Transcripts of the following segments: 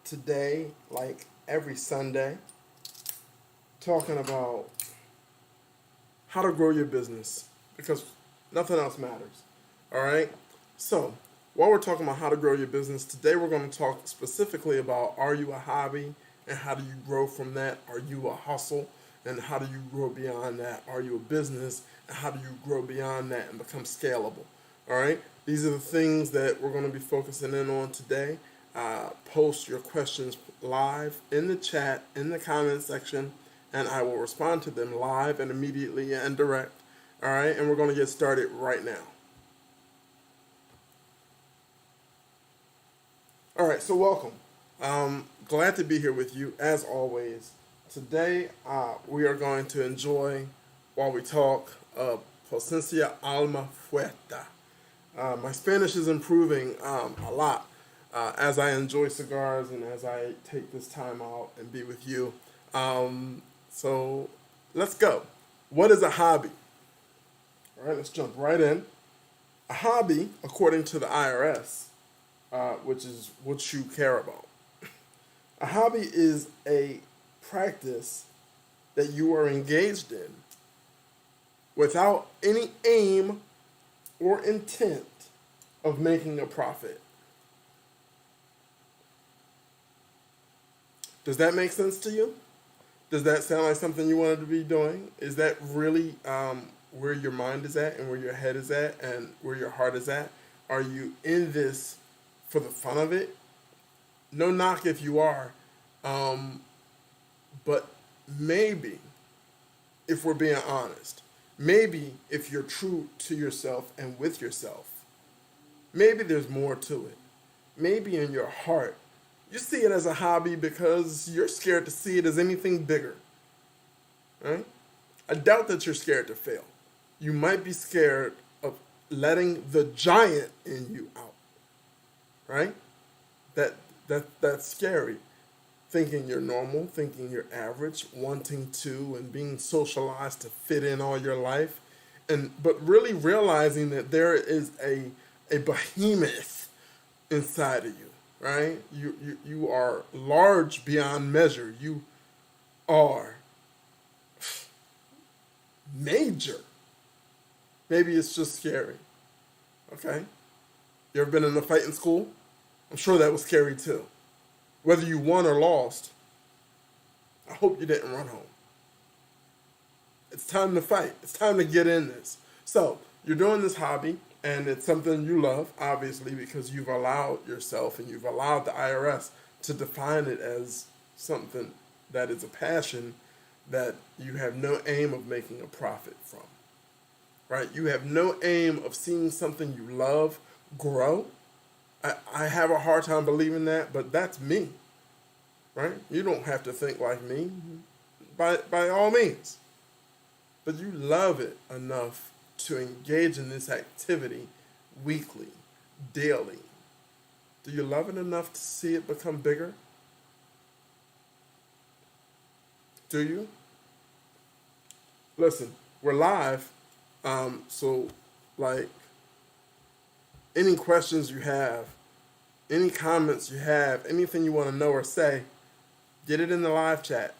today, like every Sunday, talking about how to grow your business because nothing else matters. All right? So, while we're talking about how to grow your business, today we're going to talk specifically about, are you a hobby and how do you grow from that? Are you a hustle and how do you grow beyond that? Are you a business and how do you grow beyond that and become scalable? All right? These are the things that we're going to be focusing in on today. Post your questions live in the chat, in the comment section, and I will respond to them live and immediately and direct. All right? And we're going to get started right now. All right, so welcome. Glad to be here with you as always. Today, we are going to enjoy, while we talk, Paciencia Alma Fuerte. My Spanish is improving a lot as I enjoy cigars and as I take this time out and be with you. So let's go. What is a hobby? All right, let's jump right in. A hobby, according to the IRS, which is what you care about. A hobby is a practice that you are engaged in without any aim or intent of making a profit. Does that make sense to you? Does that sound like something you wanted to be doing? Is that really where your mind is at and where your head is at and where your heart is at? Are you in this for the fun of it? No knock if you are, but maybe, if we're being honest, maybe if you're true to yourself and with yourself, maybe there's more to it. Maybe in your heart, you see it as a hobby because you're scared to see it as anything bigger, right? I doubt that you're scared to fail. You might be scared of letting the giant in you out, right? That's scary. Thinking you're normal, thinking you're average, wanting to and being socialized to fit in all your life, but really realizing that there is a behemoth inside of you, right? You are large beyond measure. You are major. Maybe it's just scary. Okay? You ever been in a fight in school? I'm sure that was scary too. Whether you won or lost, I hope you didn't run home. It's time to fight. It's time to get in this. So, you're doing this hobby, and it's something you love, obviously, because you've allowed yourself and you've allowed the IRS to define it as something that is a passion that you have no aim of making a profit from, right? You have no aim of seeing something you love grow. I have a hard time believing that, but that's me, right? You don't have to think like me, by all means. But you love it enough to engage in this activity weekly, daily. Do you love it enough to see it become bigger? Do you? Listen, we're live, so like, any questions you have, any comments you have, anything you want to know or say, get it in the live chat.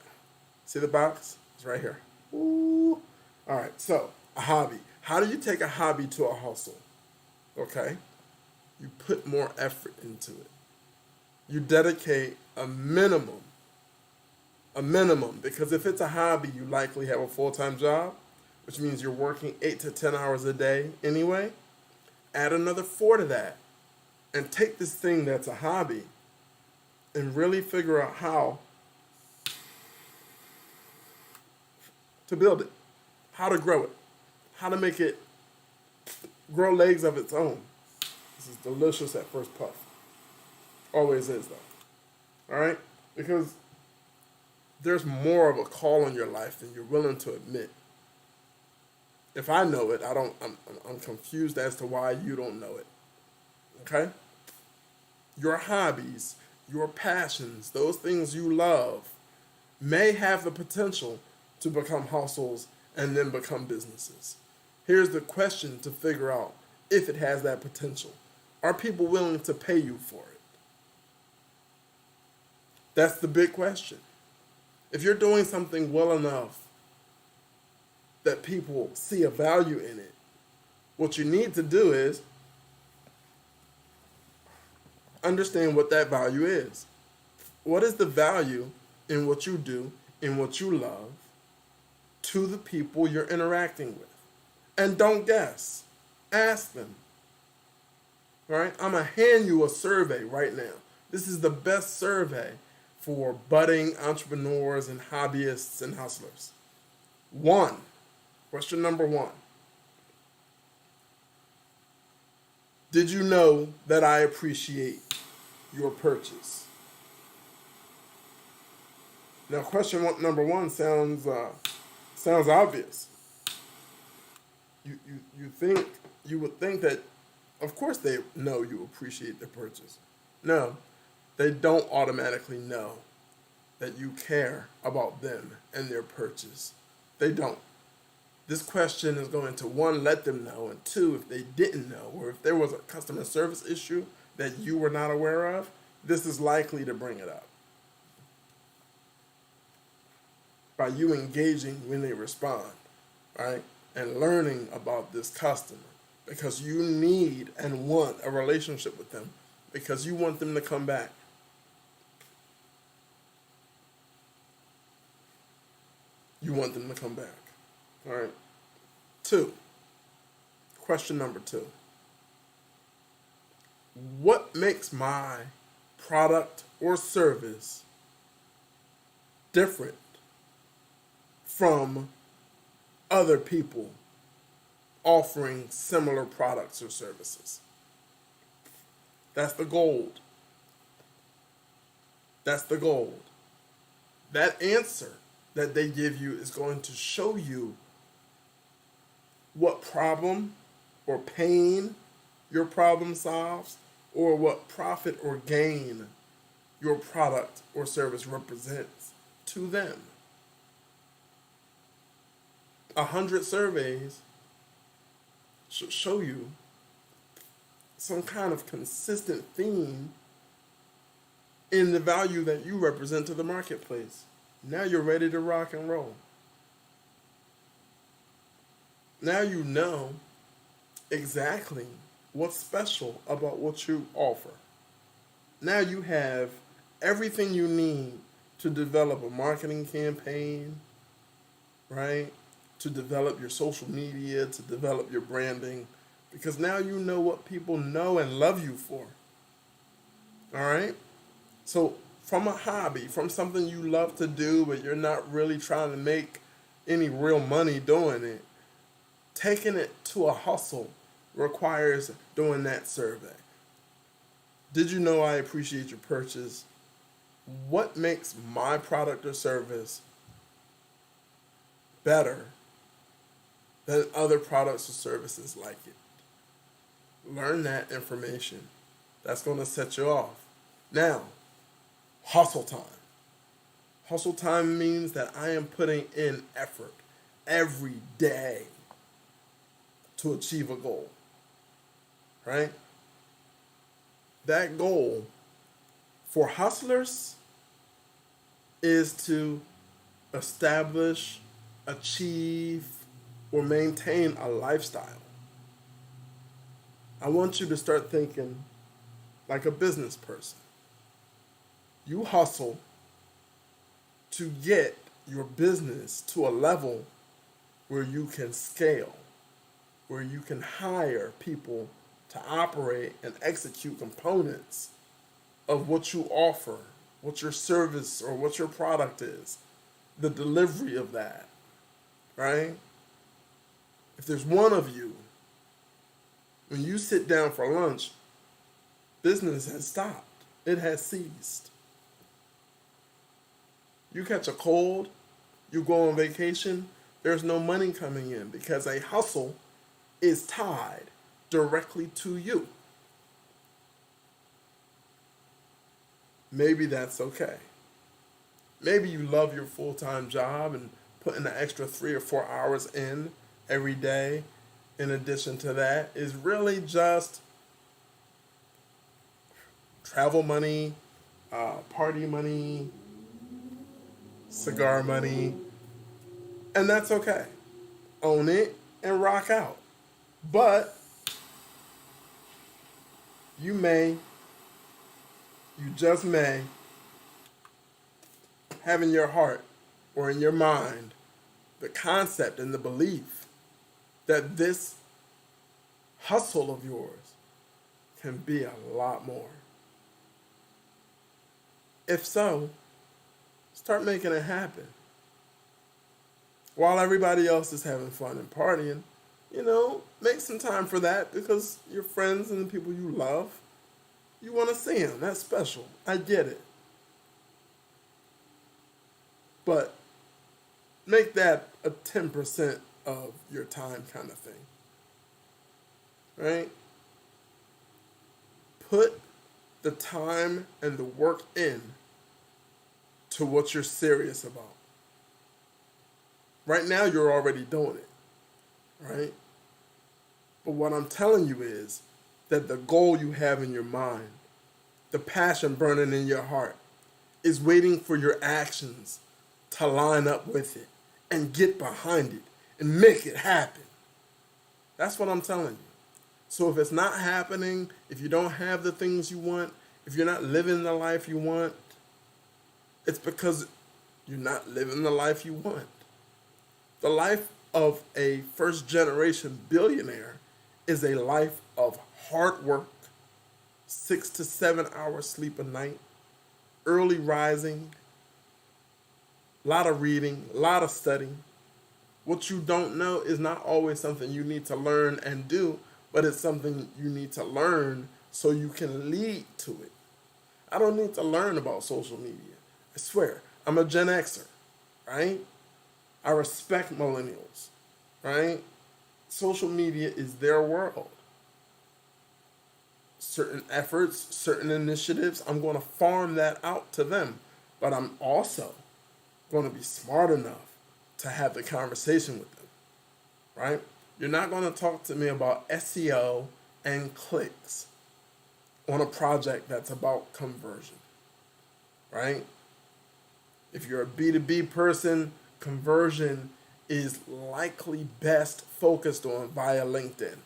See the box? It's right here. Ooh. All right, so a hobby. How do you take a hobby to a hustle? Okay? You put more effort into it. You dedicate a minimum, because if it's a hobby, you likely have a full-time job, which means you're working 8 to 10 hours a day anyway. Add another 4 to that and take this thing that's a hobby and really figure out how to build it, how to grow it, how to make it grow legs of its own. This is delicious at first puff. Always is, though. All right? Because there's more of a call in your life than you're willing to admit. If I know it, I'm confused as to why you don't know it. Okay? Your hobbies, your passions, those things you love may have the potential to become hustles and then become businesses. Here's the question to figure out if it has that potential. Are people willing to pay you for it? That's the big question. If you're doing something well enough that people see a value in it, what you need to do is understand what that value is. What is the value in what you do, in what you love, to the people you're interacting with? And don't guess. Ask them. All right? I'm going to hand you a survey right now. This is the best survey for budding entrepreneurs and hobbyists and hustlers. Question number 1. Did you know that I appreciate your purchase? Now, number 1 sounds obvious. You would think that, of course, they know you appreciate the purchase. No, they don't automatically know that you care about them and their purchase. They don't. This question is going to, 1, let them know, and 2, if they didn't know, or if there was a customer service issue that you were not aware of, this is likely to bring it up. By you engaging when they respond, right? And learning about this customer, because you need and want a relationship with them, because you want them to come back. You want them to come back. All right. 2. Question number 2. What makes my product or service different from other people offering similar products or services? That's the gold. That's the gold. That answer that they give you is going to show you what problem or pain your problem solves, or what profit or gain your product or service represents to them. 100 surveys should show you some kind of consistent theme in the value that you represent to the marketplace. Now you're ready to rock and roll. Now you know exactly what's special about what you offer. Now you have everything you need to develop a marketing campaign, right? To develop your social media, to develop your branding, because now you know what people know and love you for. All right? So from a hobby, from something you love to do, but you're not really trying to make any real money doing it, taking it to a hustle requires doing that survey. Did you know I appreciate your purchase? What makes my product or service better than other products or services like it? Learn that information. That's going to set you off. Now, hustle time. Hustle time means that I am putting in effort every day to achieve a goal, right? That goal for hustlers is to establish, achieve, or maintain a lifestyle. I want you to start thinking like a business person. You hustle to get your business to a level where you can scale, where you can hire people to operate and execute components of what you offer, what your service or what your product is, the delivery of that, right? If there's one of you, when you sit down for lunch, business has stopped. It has ceased. You catch a cold, you go on vacation, there's no money coming in because a hustle is tied directly to you. Maybe that's okay. Maybe you love your full-time job and putting an extra 3 or 4 hours in every day in addition to that is really just travel money, party money, cigar money, and that's okay. Own it and rock out. But you may, you just may, have in your heart or in your mind the concept and the belief that this hustle of yours can be a lot more. If so, start making it happen. While everybody else is having fun and partying, make some time for that because your friends and the people you love, you want to see them. That's special. I get it. But make that a 10% of your time kind of thing. Right? Put the time and the work in to what you're serious about. Right now, you're already doing it. Right? But what I'm telling you is that the goal you have in your mind, the passion burning in your heart, is waiting for your actions to line up with it and get behind it and make it happen. That's what I'm telling you. So if it's not happening, if you don't have the things you want, if you're not living the life you want, it's because you're not living the life you want. The life of a first generation billionaire is a life of hard work, 6 to 7 hours sleep a night, early rising, a lot of reading, a lot of studying. What you don't know is not always something you need to learn and do, but it's something you need to learn so you can lead to it. I don't need to learn about social media. I swear, I'm a Gen Xer, right? I respect millennials, right? Social media is their world. Certain efforts, certain initiatives, I'm going to farm that out to them. But I'm also going to be smart enough to have the conversation with them, right? You're not going to talk to me about SEO and clicks on a project that's about conversion, right? If you're a B2B person, conversion is likely best focused on via LinkedIn,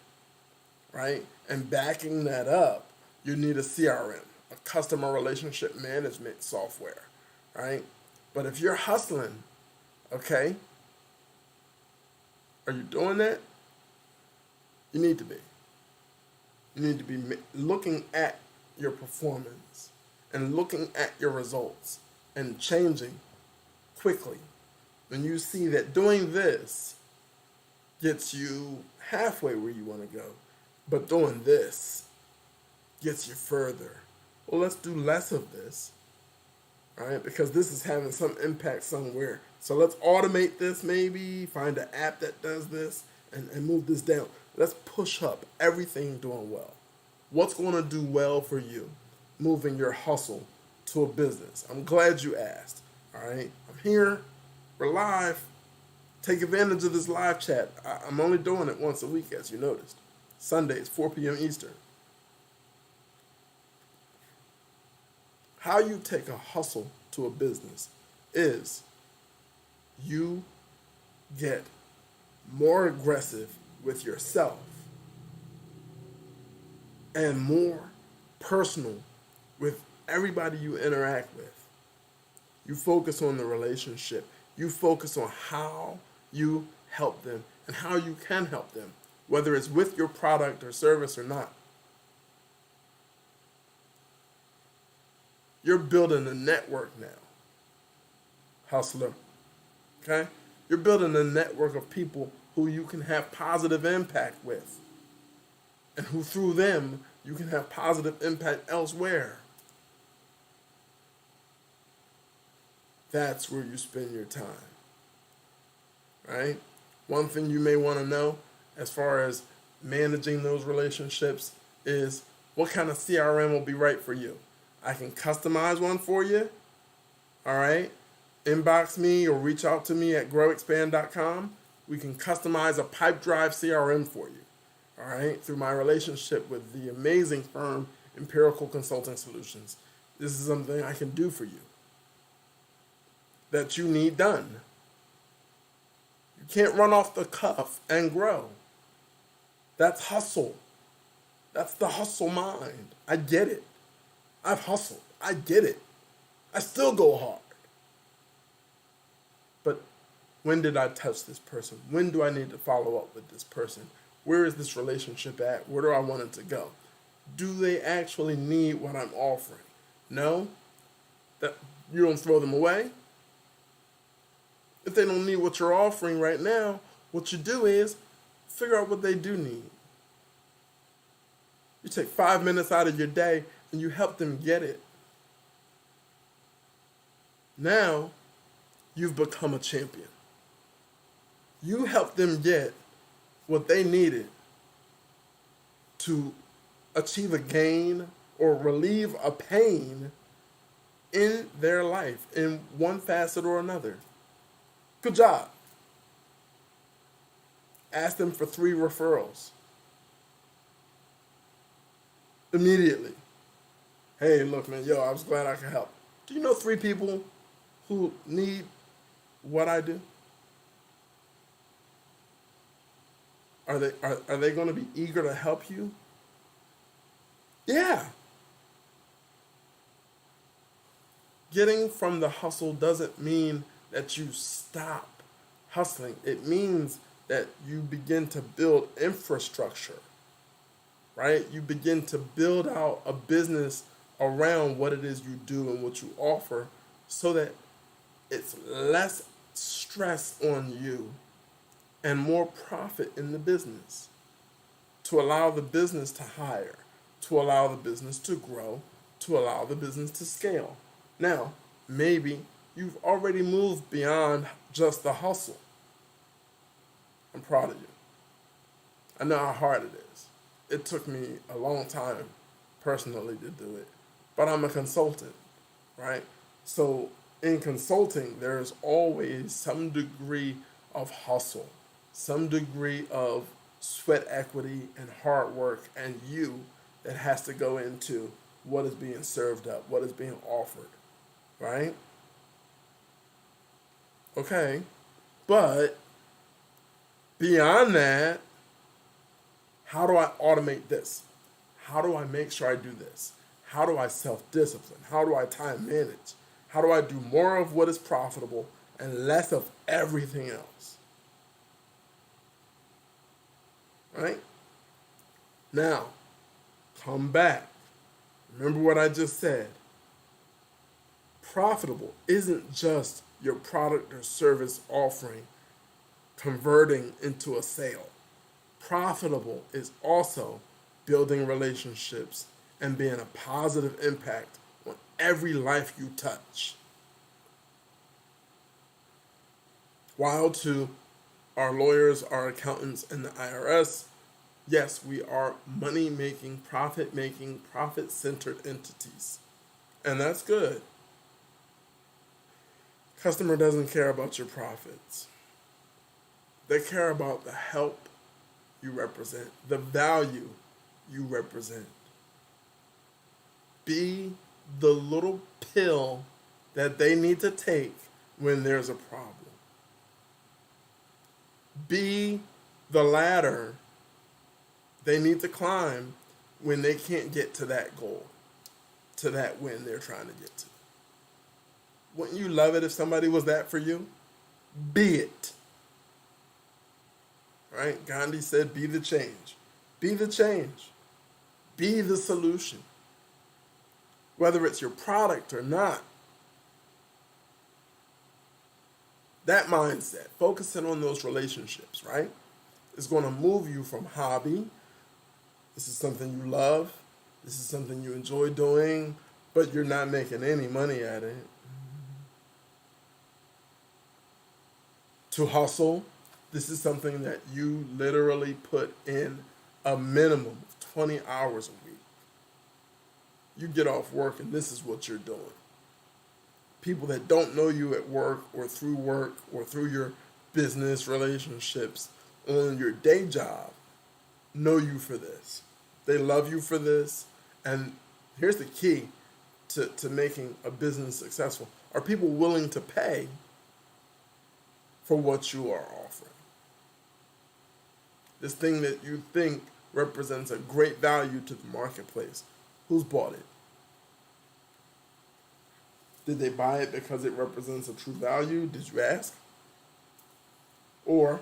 right? And backing that up, you need a CRM, a customer relationship management software, right? But if you're hustling, okay, are you doing that? You need to be. You need to be looking at your performance and looking at your results and changing quickly. When you see that doing this gets you halfway where you want to go, but doing this gets you further. Well, let's do less of this, right? Because this is having some impact somewhere. So let's automate this maybe, find an app that does this, and move this down. Let's push up everything doing well. What's going to do well for you moving your hustle to a business? I'm glad you asked, all right? I'm here. We're live. Take advantage of this live chat. I'm only doing it once a week, as you noticed. Sundays, 4 p.m. Eastern. How you take a hustle to a business is you get more aggressive with yourself and more personal with everybody you interact with. You focus on the relationship. You focus on how you help them and how you can help them, whether it's with your product or service or not. You're building a network now, hustler, okay? You're building a network of people who you can have positive impact with and who through them you can have positive impact elsewhere. That's where you spend your time, right? One thing you may want to know as far as managing those relationships is what kind of CRM will be right for you. I can customize one for you, all right? Inbox me or reach out to me at growexpand.com. We can customize a pipe drive CRM for you, all right? Through my relationship with the amazing firm Empirical Consulting Solutions. This is something I can do for you that you need done. You can't run off the cuff and grow. That's hustle. That's the hustle mind. I get it. I've hustled. I get it. I still go hard. But when did I touch this person? When do I need to follow up with this person? Where is this relationship at? Where do I want it to go? Do they actually need what I'm offering? No? That you don't throw them away? If they don't need what you're offering right now, what you do is figure out what they do need. You take 5 minutes out of your day and you help them get it. Now, you've become a champion. You help them get what they needed to achieve a gain or relieve a pain in their life in one facet or another. Good job. Ask them for 3 referrals. Immediately. Hey, look, man, I was glad I could help. Do you know 3 people who need what I do? Are they going to be eager to help you? Yeah. Getting from the hustle doesn't mean that you stop hustling. It means that you begin to build infrastructure, right? You begin to build out a business around what it is you do and what you offer so that it's less stress on you and more profit in the business, to allow the business to hire, to allow the business to grow, to allow the business to scale. Now, maybe you've already moved beyond just the hustle. I'm proud of you. I know how hard it is. It took me a long time personally to do it, but I'm a consultant, right? So in consulting, there's always some degree of hustle, some degree of sweat equity and hard work and you that has to go into what is being served up, what is being offered, right? Okay, but beyond that, how do I automate this? How do I make sure I do this? How do I self-discipline? How do I time manage? How do I do more of what is profitable and less of everything else? Right? Now, come back. Remember what I just said. Profitable isn't just your product or service offering converting into a sale. Profitable is also building relationships and being a positive impact on every life you touch. While to our lawyers, our accountants, and the IRS, yes, we are money-making, profit-making, profit-centered entities. And that's good. Customer doesn't care about your profits. They care about the help you represent, the value you represent. Be the little pill that they need to take when there's a problem. Be the ladder they need to climb when they can't get to that goal, to that win they're trying to get to. Wouldn't you love it if somebody was that for you? Be it. Right? Gandhi said, be the change. Be the change. Be the solution. Whether it's your product or not. That mindset, focusing on those relationships, right, is going to move you from hobby. This is something you love. This is something you enjoy doing, but you're not making any money at it. To hustle, this is something that you literally put in a minimum of 20 hours a week. You get off work and this is what you're doing. People that don't know you at work or through your business relationships on your day job know you for this. They love you for this. And here's the key to making a business successful? Are people willing to pay for what you are offering? This thing that you think represents a great value to the marketplace, who's bought it? Did they buy it because it represents a true value? Did you ask? Or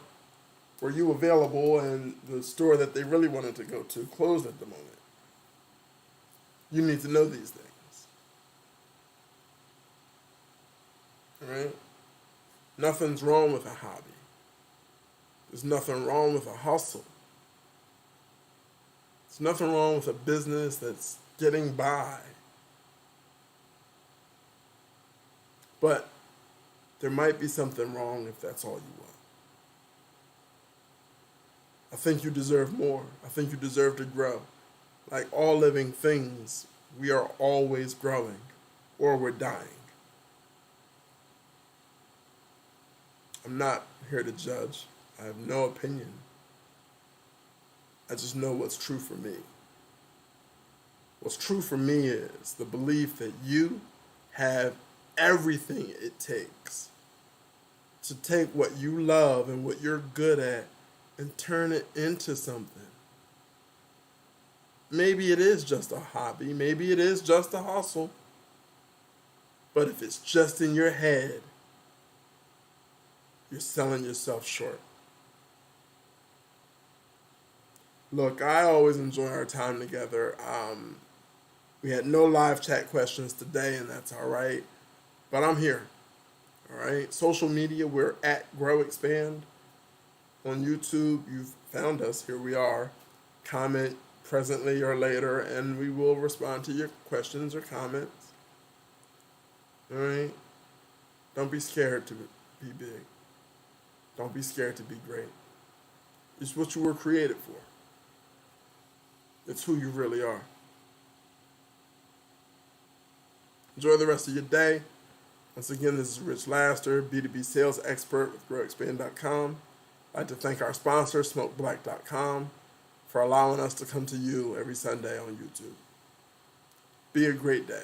were you available and the store that they really wanted to go to closed at the moment? You need to know these things. All right? Nothing's wrong with a hobby. There's nothing wrong with a hustle. There's nothing wrong with a business that's getting by. But there might be something wrong if that's all you want. I think you deserve more. I think you deserve to grow. Like all living things, we are always growing or we're dying. I'm not here to judge. I have no opinion. I just know what's true for me. What's true for me is the belief that you have everything it takes to take what you love and what you're good at and turn it into something. Maybe it is just a hobby. Maybe it is just a hustle. But if it's just in your head, you're selling yourself short. Look, I always enjoy our time together. We had no live chat questions today, and that's all right. But I'm here. All right. Social media, we're at Grow Expand. On YouTube, you've found us. Here we are. Comment presently or later, and we will respond to your questions or comments. All right. Don't be scared to be big. Don't be scared to be great. It's what you were created for. It's who you really are. Enjoy the rest of your day. Once again, this is Rich Laster, B2B sales expert with GrowExpand.com. I'd like to thank our sponsor, SmokeBlack.com, for allowing us to come to you every Sunday on YouTube. Be a great day.